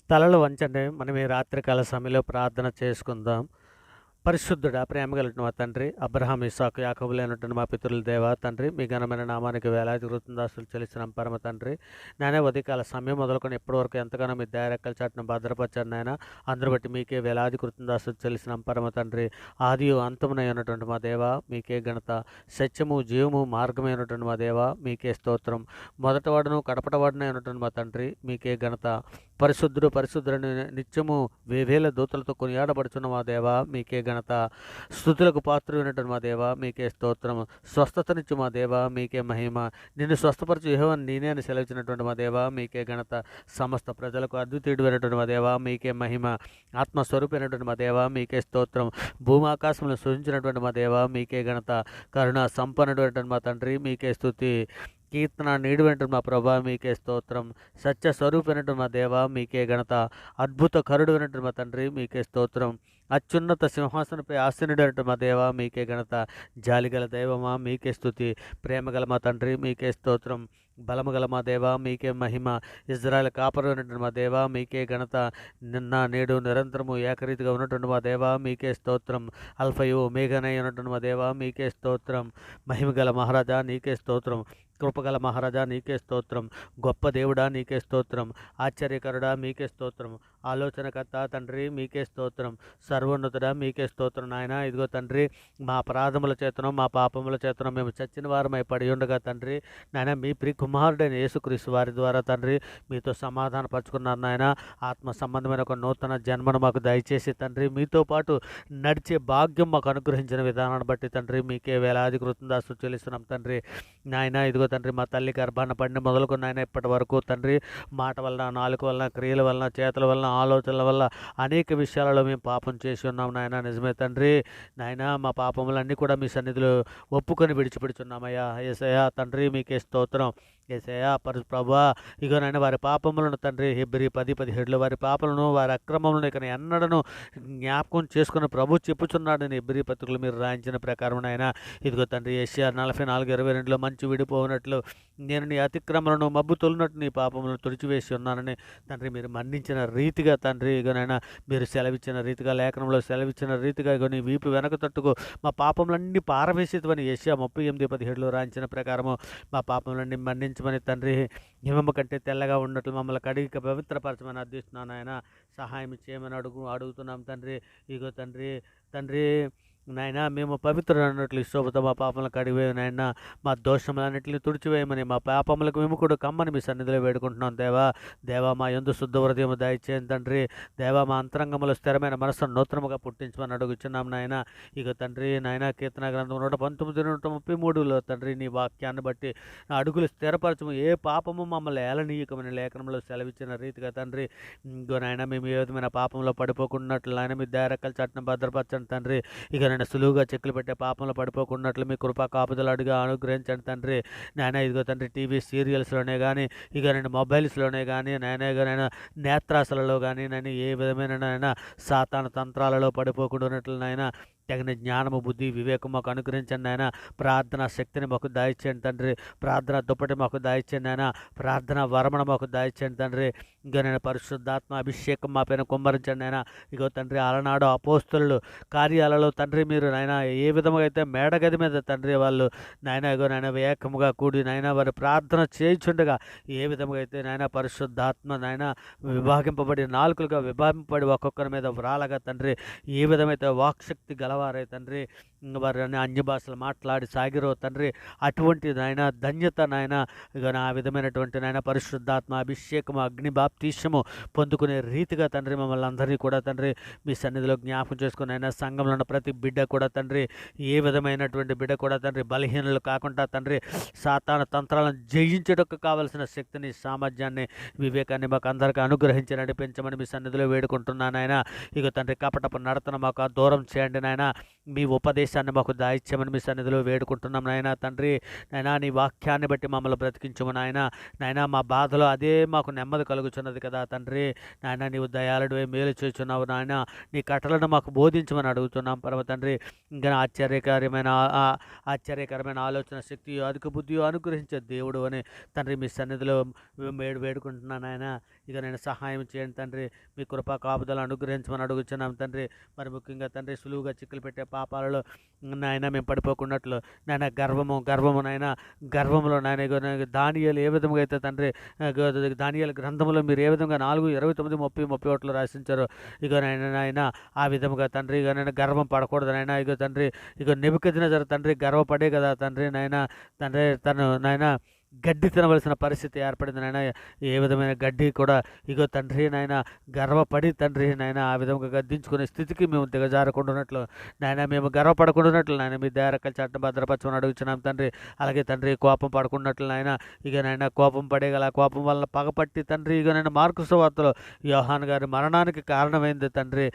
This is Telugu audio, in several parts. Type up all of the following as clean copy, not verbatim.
తలలు వంచండి. మనం ఈ రాత్రికాల సమయంలో ప్రార్థన చేసుకుందాం. పరిశుద్ధుడా, ప్రేమగలిగిన మా తండ్రి, అబ్రహాం, ఇస్సాకు, యాకోబులైనటువంటి మా పితరుల దేవా తండ్రి, మీ ఘనమైన నామానికి వేలాది కృతజ్ఞతాస్తులు చెల్లిస్తున్నాం పరమ తండ్రి. నాయనా, ఉదయకాల సమయం మొదలుకొని ఇప్పటివరకు ఎంతగానో మీ దయారెక్కల చాటున భద్రపరిచారు నాయన. అందరూ బట్టి మీకే వేలాది కృతజ్ఞతాస్తులు చెల్లిస్తున్నాం పరమ తండ్రి. ఆదియు అంతమునై ఉన్నటువంటి మా దేవా మీకే ఘనత. సత్యము, జీవము, మార్గమైనటువంటి మా దేవా మీకే స్తోత్రం. మొదటవాడును కడపటవాడునై ఉన్నటువంటి మా తండ్రి మీకే ఘనత. పరిశుద్ధుడని నిత్యము వేవేల దూతలతో కొనియాడబడుచున్న మా దేవా మీకే ఘనత. స్తుతులకు పాత్రుడైనటువంటి మా దేవా మీకే స్తోత్రము. స్వస్థతనిచ్చు మా దేవా మీకే మహిమ. నిన్ను స్వస్థపరచు యెహోవాను నేనే అని సెలవిచ్చినటువంటి మా దేవా మీకే ఘనత. సమస్త ప్రజలకు అద్వితీయుడైనటువంటి మా దేవా మీకే మహిమ. ఆత్మస్వరూపమైనటువంటి మా దేవా మీకే స్తోత్రం. భూమాకాశములను సృజించినటువంటి మా దేవా మీకే ఘనత. కరుణ సంపన్నుడైనటువంటి మా తండ్రి మీకే స్తుతి. కీర్తన నీడువంటి మా ప్రభా మీకే స్తోత్రం. సత్య స్వరూపైనటువంటి మా దేవా మీకే ఘనత. అద్భుత కరుడువైనటువంటి మా తండ్రి మీకే స్తోత్రం. అత్యున్నత సింహాసనపై ఆసీనుడైనటువంటి మా దేవా మీకే ఘనత. జాలిగల దైవమా మీకే స్తుతి. ప్రేమగల మా తండ్రి మీకే స్తోత్రం. బలముగల మా దేవా మీకే మహిమ. ఇజ్రాయెల్ కాపరైనటువంటి మా దేవా మీకే ఘనత. నిన్న నేడు నిరంతరము ఏకరీతిగా ఉన్నటువంటి మా దేవా మీకే స్తోత్రం. అల్ఫయు ఒమేగానై ఉన్నటువంటి మా దేవా మీకే స్తోత్రం. మహిమగల మహారాజా నీకే స్తోత్రం. కృపగల మహారాజా నీకే స్తోత్రం. గొప్ప దేవుడా నీకే స్తోత్రం. ఆశ్చర్యకరుడా మీకే స్తోత్రం. ఆలోచనకర్త తండ్రి మీకే స్తోత్రం. సర్వోన్నతుడా మీకే స్తోత్రం. నాయన ఇదిగో తండ్రి, మా అపరాధముల చేతనం మా పాపముల చేతనం మేము చచ్చిన వారమై పడి ఉండగా తండ్రి, నాయన మీ ప్రియ కుమారుడైన యేసుక్రీస్తు వారి ద్వారా తండ్రి మీతో సమాధాన పరుచుకున్నారు నాయన. ఆత్మ సంబంధమైన ఒక నూతన జన్మను మాకు దయచేసి తండ్రి మీతో పాటు నడిచే భాగ్యం మాకు అనుగ్రహించిన విధానాన్ని బట్టి తండ్రి మీకే వేలాది కృతజ్ఞతాస్తుతులు చెల్లిస్తున్నాం తండ్రి. నాయన ఇదిగో తండ్రి, మా తల్లి గర్భాన పడిన మొదలుకొని నాయన ఇప్పటి వరకు తండ్రి మాట వలన, నాలుక వలన, క్రియల వలన, చేతుల వలన, ఆలోచనల వల్ల అనేక విషయాలలో మేము పాపం చేసి ఉన్నాం నాయన. నిజమే తండ్రి. నాయన మా పాపములన్నీ కూడా మీ సన్నిధిలో ఒప్పుకొని విడిచిపెడుచున్నామయ్యా. యేసయ్యా తండ్రి మీకే స్తోత్రం. యేసయ్యా ప్రభువా, ఇగో నాయన వారి పాపములను తండ్రి హెబ్రీ 10:17 వారి పాపలను వారి అక్రమములను ఇక ఎన్నడను జ్ఞాపకం చేసుకుని ప్రభు చెప్పుచున్నాడని హెబ్రీ పత్రికలు మీరు రాయించిన ప్రకారం నాయన ఇదిగో తండ్రి యెషయా 44:22లో మంచు విడిపోనట్లు నేను నీ అతిక్రమలను మబ్బు తొలినట్టు నీ పాపములను తుడిచివేసి ఉన్నానని తండ్రి మీరు మన్నించిన రీతిగా తండ్రి ఇగోనైనా మీరు సెలవిచ్చిన రీతిగా, లేఖనంలో సెలవిచ్చిన రీతిగా ఇగో నీ వీపు వెనక తట్టుకు మా పాపములన్నీ పారవేసేదని యెషయా 38:17లో రాయించిన ప్రకారము మా పాపములన్నీ మన్నించమని తండ్రి హిమము కంటే తెల్లగా ఉన్నట్లు మమ్మల్ని కడిగి పవిత్రపరచమని అర్థిస్తున్నాను ఆయన. సహాయం చేయమని అడుగుతున్నాం తండ్రి. ఇగో తండ్రి నాయన మేము పవిత్రులు అన్నట్లు శోభతో మా పాపములకు కడిగివేయ నాయన. మా దోషములన్నింటినీ తుడిచివేయమని, మా పాపములకు విముఖుడు కమ్మని మీ సన్నిధిలో వేడుకుంటున్నాం దేవా మా యందు శుద్ధ హృదయము దయచేయండి తండ్రి. దేవా మా అంతరంగములో స్థిరమైన మనస్సును నూతనముగా పుట్టించమని అడుగుచున్నాం నాయన. ఇక తండ్రి నాయన కీర్తన గ్రంథం 119:133లో తండ్రి నీ వాక్యాన్ని బట్టి నా అడుగులు స్థిరపరచము, ఏ పాపము మమ్మల్ని ఏలనీయకమని లేఖనంలో సెలవిచ్చిన రీతిగా తండ్రి ఇంకో నాయన మేము ఏ విధమైన పాపంలో పడిపోకున్నట్లు నాయన మీ దయారెక్కల చాటున భద్రపరచండి తండ్రి. ఇక నేను సులువుగా చెక్కులు పెట్టే పాపంలో పడిపోకున్నట్లు మీ కృపా కాపుదలు అడిగా అనుగ్రహించండి తండ్రి. నాయన ఇదిగో తండ్రి టీవీ సీరియల్స్లోనే కానీ, ఇక నేను మొబైల్స్లోనే కానీ, నాయన నేత్రాసలలో కానీ నేను ఏ విధమైన నాయన సాతాను తంత్రాలలో పడిపోకుండా నాయన తగిన జ్ఞానము, బుద్ధి, వివేకం మాకు అనుగ్రహించండి నాయన. ప్రార్థనా శక్తిని మాకు దాయిచ్చేయండి తండ్రి. ప్రార్థన దుప్పటి మాకు దాయిచ్చేయండి నాయన. ప్రార్థన వరమణ మాకు దాయిచ్చేయండి తండ్రి. ఇంకా నేను పరిశుద్ధాత్మ అభిషేకం మా పైన కుమ్మరించండి నాయన. ఇగో తండ్రి అలనాడు అపోస్తలులు కార్యాలలో తండ్రి మీరు నాయన ఏ విధముగా అయితే మేడగది మీద తండ్రి వాళ్ళు నాయన ఇగో నాయన ఏకముగా కూడి నాయన వారి ప్రార్థన చేయించుండగా ఏ విధముగా అయితే నాయన పరిశుద్ధాత్మ నాయన విభాగింపబడి నాలుకలుగా విభాగింపబడి ఒక్కొక్కరి మీద వ్రాలగా తండ్రి ఏ విధమైతే వాక్శక్తి గలవారై తండ్రి వారు అన్య భాషలు మాట్లాడి సాగిరో తండ్రి అటువంటి నాయన ధన్యత నాయన ఇక ఆ విధమైనటువంటి నాయన పరిశుద్ధాత్మ అభిషేకము, అగ్ని బాప్తీసము పొందుకునే రీతిగా తండ్రి మమ్మల్ని అందరినీ కూడా తండ్రి మీ సన్నిధిలో జ్ఞాపకం చేసుకుని అయినా సంఘంలో ఉన్న ప్రతి బిడ్డ కూడా తండ్రి ఏ విధమైనటువంటి బిడ్డ కూడా తండ్రి బలహీనలు కాకుండా తండ్రి సాతాను తంత్రాలను జయించడానికి కావలసిన శక్తిని, సామర్థ్యాన్ని, వివేకాన్ని మాకు అందరికీ అనుగ్రహించి నడిపించమని మీ సన్నిధిలో వేడుకుంటున్నాను ఆయన. ఇక తండ్రి కపటపు నడతను మాకు దూరం చేయండి నాయన. మీ ఉపదేశాన్ని మాకు దాయిచ్యమని మీ సన్నిధిలో వేడుకుంటున్నాం నాయన తండ్రి. నాయనా నీ వాక్యాన్ని బట్టి మమ్మల్ని బ్రతికించము నాయన. నాయనా మా బాధలో అదే మాకు నెమ్మది కలుగుచున్నది కదా తండ్రి. నాయన నీవు దయాళుడివై మేలు చేస్తున్నావు నాయన. నీ కట్టలను మాకు బోధించమని అడుగుతున్నాం పరమ తండ్రి. ఇంకా ఆశ్చర్యకరమైన ఆలోచన శక్తియో అధిక బుద్ధియో అనుగ్రహించే దేవుడు అని తండ్రి మీ సన్నిధిలో వేడుకుంటున్నాను ఆయన. ఇక నేను సహాయం చేయండి తండ్రి. మీ కృపా కాపుదలు అనుగ్రహించమని అడుగుతున్నాం తండ్రి. మరి ముఖ్యంగా తండ్రి సులువుగా చిక్కులు పెట్టే పాపాలలో నాయన మేము పడిపోకున్నట్లు నాయన గర్వము నాయన గర్వంలో నాయన దానియేలు ఏ విధంగా అయితే తండ్రి దానియేలు గ్రంథంలో మీరు ఏ విధంగా 4:29-30-31 రాసించారో ఇక నాయన ఆ విధముగా తండ్రి ఇక నేను గర్వం పడకూడదు నాయన. ఇక తండ్రి ఇక నెబుకద్నెజరు తండ్రి గర్వపడే కదా తండ్రి నాయన. తండ్రి తను నాయన గడ్డి తినవలసిన పరిస్థితి ఏర్పడింది నాయన. ఏ విధమైన గడ్డి కూడా ఇగో తండ్రి నాయన గర్వపడి తండ్రి నాయన ఆ విధంగా గద్దించుకునే స్థితికి మేము దిగజారకుండా ఉన్నట్లు నాయన, మేము గర్వపడకుండా ఉన్నట్లు నాయన మీ దయారకల చట్టం భద్రపరచమని అడుగుతున్నాం తండ్రి. అలాగే తండ్రి కోపం పడుకున్నట్లు నాయన. ఇక నాయన కోపం పడేగల కోపం వల్ల పగపట్టి తండ్రి ఇక నేను మార్కు సువార్తలో యోహాను గారి మరణానికి కారణమైంది తండ్రి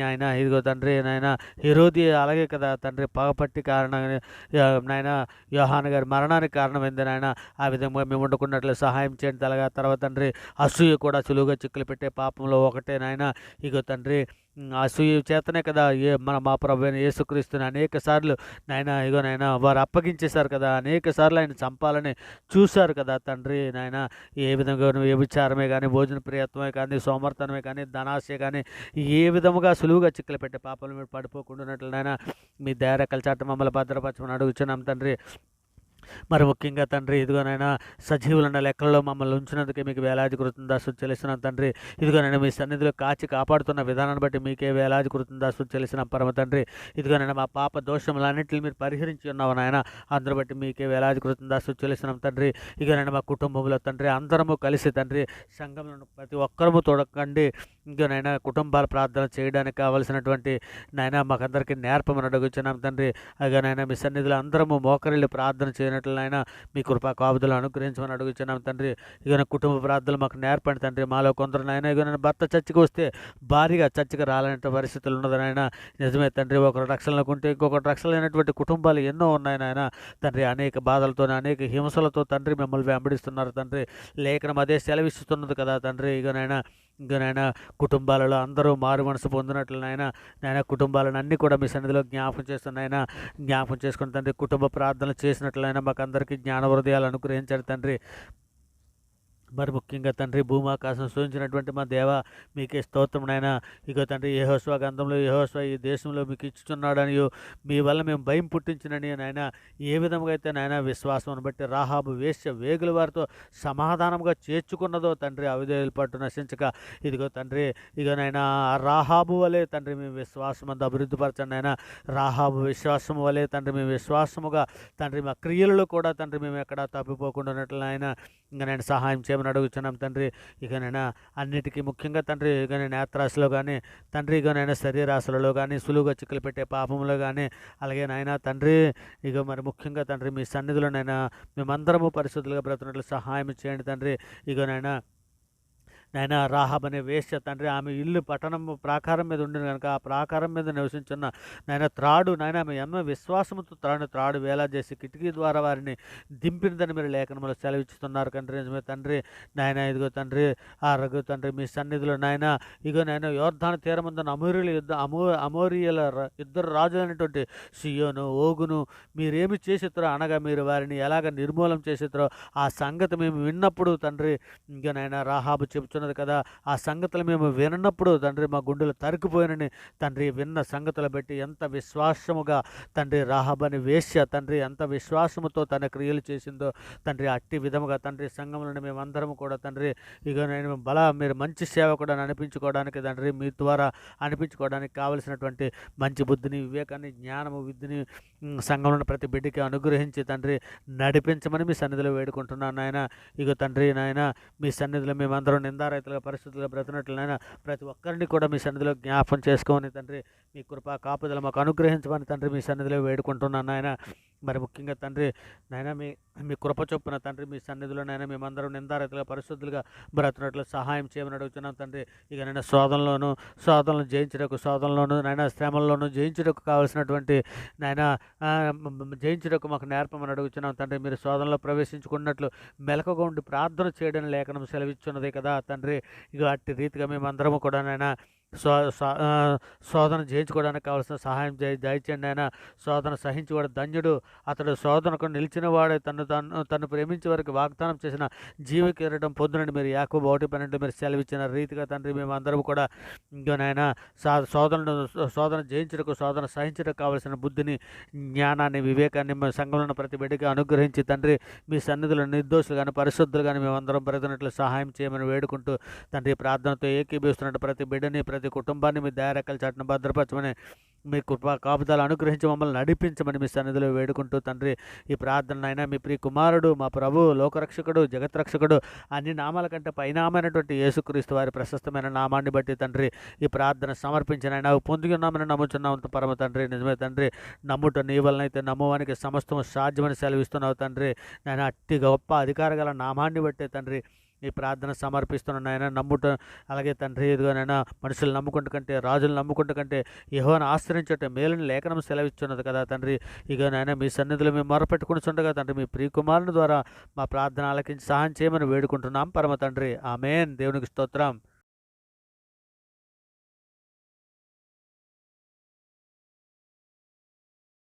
నాయన. ఇదిగో తండ్రి నాయన హెరోది అలాగే కదా తండ్రి పగపట్టి కారణంగా నాయన యోహాను గారి మరణానికి కారణమైంది నాయన. ఆ విధంగా మేము వండుకున్నట్లు సహాయం చేయండి తలగా. తర్వాత తండ్రి అసూయ కూడా సులువుగా చిక్కులు పెట్టే పాపంలో ఒకటే నాయన. ఇగో తండ్రి అసూయ చేతనే కదా మా ప్రభు అయిన యేసుక్రీస్తుని అనేక సార్లు నాయన ఇగో నాయన వారు అప్పగించేశారు కదా. అనేక సార్లు ఆయన చంపాలని చూశారు కదా తండ్రి నాయన. ఏ విధంగా వ్యభిచారమే కానీ భోజన ప్రియత్వమే కానీ సోమర్తనమే కానీ ధనాశ కానీ ఏ విధముగా సులువుగా చిక్కులు పెట్టే పాపలు మీరు పడిపోకుండా నాయన మీ దయారకల చాట మమ్మల్ని భద్రపరచమని అడుగుచున్నాం తండ్రి. మరి ముఖ్యంగా తండ్రి ఇదిగోనైనా సజీవులన్న లెక్కల్లో మమ్మల్ని ఉంచినందుకే మీకు వేలాది కృతజ్ఞతాస్తుతులు చెల్లిస్తున్నాం తండ్రి. ఇదిగోనైనా మీ సన్నిధిలో కాచి కాపాడుతున్న విధానాన్ని బట్టి మీకే వేలాది కృతజ్ఞతాస్తుతులు చెల్లిస్తున్నాం పరమ తండ్రి. ఇదిగోనైనా మా పాప దోషములన్నింటినీ మీరు పరిహరించి ఉన్నావు నాయన. అందరూ బట్టి మీకే వేలాది కృతజ్ఞతాస్తుతులు చెల్లిస్తున్నాం తండ్రి. ఇదిగోనైనా మా కుటుంబంలో తండ్రి అందరము కలిసి తండ్రి సంఘంలో ప్రతి ఒక్కరము తోడకండి. ఇంకోనైనా కుటుంబాల ప్రార్థన చేయడానికి కావలసినటువంటి నాయన మాకందరికీ నేర్పమని అడుగుచున్నాం తండ్రి. అలాగనైనా మీ సన్నిధిలో అందరము మోకరిల్లి ప్రార్థన చేయనట్లయినా మీ కృపా కాపుదలు అనుగ్రహించమని అడుగుచున్నాం తండ్రి. ఇక కుటుంబ ప్రార్థనలు మాకు నేర్పండి తండ్రి. మాలో కొందరు నాయన ఇక భర్త చర్చికి వస్తే భారీగా చర్చికి రాలనే పరిస్థితులు ఉన్నది నాయన. నిజమే తండ్రి. ఒకరు రక్షణలకు ఉంటే ఇంకొకటి రక్షణ లేనటువంటి కుటుంబాలు ఎన్నో ఉన్నాయి నాయన తండ్రి. అనేక బాధలతో అనేక హింసలతో తండ్రి మిమ్మల్ని వెంబడిస్తున్నారు తండ్రి. లేఖనం అదే సెలవిస్తున్నది కదా తండ్రి. ఇంకనైనా కుటుంబాలలో అందరూ మారు మనసు పొందినట్లు నాయన కుటుంబాలను అన్నీ కూడా మీ సన్నిధిలో జ్ఞాపకం చేస్తున్నాయన. జ్ఞాపకం చేసుకుని తండ్రి కుటుంబ ప్రార్థనలు చేసినట్లయినా మాకు అందరికీ జ్ఞాన హృదయాలు అనుగ్రహించారు తండ్రి. మరి ముఖ్యంగా తండ్రి భూమాకాశం సూచించినటువంటి మా దేవ మీకే స్తోత్రం నాయన. ఇగో తండ్రి యెహోషువ గ్రంథంలో యెహోషువ ఈ దేశంలో మీకు ఇచ్చుచున్నాడని మీ వల్ల మేము భయం పుట్టించినని నాయన ఏ విధంగా అయితే నాయన విశ్వాసం బట్టి రాహాబు వేశ్య వేగుల వారితో సమాధానంగా చేర్చుకున్నదో తండ్రి అవిధేయుల పట్టు నశించక ఇదిగో తండ్రి ఇక నాయన రాహాబు వలె తండ్రి మేము విశ్వాసం అంతా అభివృద్ధిపరచండి నాయన. రాహాబు విశ్వాసం వలె తండ్రి మేము విశ్వాసముగా తండ్రి మా క్రియలలో కూడా తండ్రి మేము ఎక్కడా తప్పిపోకుండా ఉన్నట్లు నాయన ఇంకా నేను సహాయం చేయమని అడుగుతున్నాం తండ్రి. ఇక నేను అన్నిటికీ ముఖ్యంగా తండ్రి ఇక నేను నేత్రాశలో కానీ తండ్రి ఇక నేను శరీరాశలలో కానీ సులువుగా చిక్కులు పెట్టే పాపంలో కానీ అలాగే నాయన తండ్రి ఇక మరి ముఖ్యంగా తండ్రి మీ సన్నిధిలో నైనా మేమందరము పరిశుద్ధులుగా బ్రతుకున్నట్లు సహాయం చేయండి తండ్రి. ఇక నాయన రాహాబ్ అనే వేశ్య తండ్రి ఆమె ఇల్లు పట్టణం ప్రాకారం మీద ఉండిన కనుక ఆ ప్రాకారం మీద నివసించున్న నాయన త్రాడు నాయన ఆమె అమ్మ విశ్వాసముతో త్రాడు వేలా చేసి కిటికీ ద్వారా వారిని దింపినదని మీరు లేఖనంలో సెలవిస్తున్నారు తండ్రి. నిజమే తండ్రి. నాయన ఇదిగో తండ్రి ఆ రఘు తండ్రి మీ సన్నిధిలో నాయన ఇగో నాయన యోర్దాను తీరముందున్న అమోరియల ఇద్దరు రాజులైనటువంటి సియోను ఓగును మీరేమి చేసిద్రో అనగా మీరు వారిని ఎలాగ నిర్మూలం చేసిద్రో ఆ సంగతి మేము విన్నప్పుడు తండ్రి ఇంకా నాయన రాహాబు చెబుతున్న కదా ఆ సంగతులు మేము విన్నప్పుడు తండ్రి మా గుండెలు తరుకుపోయినని తండ్రి విన్న సంగతులు బట్టి ఎంత విశ్వాసముగా తండ్రి రాహాబని వేశ్య తండ్రి ఎంత విశ్వాసముతో తన క్రియలు చేసిందో తండ్రి అట్టి విధముగా తండ్రి సంఘంలో మేమందరం కూడా తండ్రి ఇక నేను మీరు మంచి సేవ కూడా అనిపించుకోవడానికి తండ్రి మీ ద్వారా అనిపించుకోవడానికి కావలసినటువంటి మంచి బుద్ధిని వివేకాన్ని జ్ఞానము విద్యని సంఘంలో ప్రతి బిడ్డకి అనుగ్రహించి తండ్రి నడిపించమని మీ సన్నిధిలో వేడుకుంటున్నాను నాయన. ఇక తండ్రి నాయన మీ సన్నిధిలో మేమందరం నిందారైతులుగా పరిస్థితులుగా బ్రతినట్లనైనా ప్రతి ఒక్కరిని కూడా మీ సన్నిధిలో జ్ఞాపం చేసుకోని తండ్రి మీ కృపా కాపుదల మాకు అనుగ్రహించమని తండ్రి మీ సన్నిధిలో వేడుకుంటున్నాను నాయన. మరి ముఖ్యంగా తండ్రి నాయన మీ మీ కృప చొప్పున తండ్రి మీ సన్నిధిలో నాయన మేమందరం నిందారతులుగా పరిశుద్ధులుగా బ్రతున్నట్లు సహాయం చేయమని అడుగుతున్నాం తండ్రి. ఇక నేను శోధనలను జయించుటకు, శోధనలోను నాయన శ్రమల్లోనూ జయించుటకు కావలసినటువంటి నాయన జయించుటకు మాకు నేర్పమని అడుగుతున్నాం తండ్రి. మీరు శోధనలో ప్రవేశించుకున్నట్లు మెలకుగా ఉండి ప్రార్థన చేయడం లేఖనం సెలవిచ్చున్నది కదా తండ్రి. ఇక అట్టి రీతిగా మేమందరము కూడా నాయన శోధన జయించుకోవడానికి కావాల్సిన సహాయం దయచేయండి ఆయన. శోధన సహించేవాడు ధన్యుడు, అతడు శోధనకు నిలిచిన వాడే తను ప్రేమించే వారికి వాగ్దానం చేసిన జీవ కిరీటం పొందునని మీరు యాకోబు 1:12 మీరు సెలవిచ్చిన రీతిగా తండ్రి మేమందరం కూడా ఇంకా నాయన శోధన జయించుటకు, శోధన సహించడానికి కావలసిన బుద్ధిని, జ్ఞానాన్ని, వివేకాన్ని సంఘంలో ఉన్న ప్రతి బిడ్డకి అనుగ్రహించి తండ్రి మీ సన్నిధిలో నిర్దోషులు కానీ పరిశుద్ధులు కానీ మేమందరం బ్రతినట్లు సహాయం చేయమని వేడుకుంటూ తండ్రి ప్రార్థనతో ఏకీభవిస్తున్నట్టు ప్రతి బిడ్డని, ప్రతి కుటుంబాన్ని మీ దయారెక్కల చాటున భద్రపరచమని, మీ కృపా కాపుదలు అనుగ్రహించి మమ్మల్ని నడిపించమని మీ సన్నిధిలో వేడుకుంటూ తండ్రి ఈ ప్రార్థనైనా మీ ప్రియ కుమారుడు, మా ప్రభు, లోకరక్షకుడు, జగత్రక్షకుడు, అన్ని నామాల కంటే పైనామైనటువంటి యేసుక్రీస్తు వారి ప్రశస్తమైన నామాన్ని బట్టి తండ్రి ఈ ప్రార్థన సమర్పించిన ఆయన పొంది ఉన్నామని నమ్ముచున్నాం పరమ తండ్రి. నిజమే తండ్రి, నమ్ముట నీ వలనైతే నమ్మువానికి సమస్తము సాధ్యమని సెలవిస్తున్నావు తండ్రి. నేను అట్టి గొప్ప అధికార గల నామాన్ని బట్టే తండ్రి ఈ ప్రార్థన సమర్పిస్తున్నాను ఆయన. నమ్ముట అలాగే తండ్రి ఇదిగోనైనా మనుషులు నమ్ముకుంటు కంటే, రాజులు నమ్ముకుంటు కంటే యెహోవాను ఆశ్రయించట మేలుని లేఖనం సెలవిస్తున్నది కదా తండ్రి. ఇక నాయన మీ సన్నిధిలో మేము మొరపెట్టుకుని చుండగా తండ్రి మీ ప్రియకుమారుని ద్వారా మా ప్రార్థన ఆలకించి సహాయం చేయమని వేడుకుంటున్నాం పరమ తండ్రి. ఆమేన్. దేవునికి స్తోత్రం.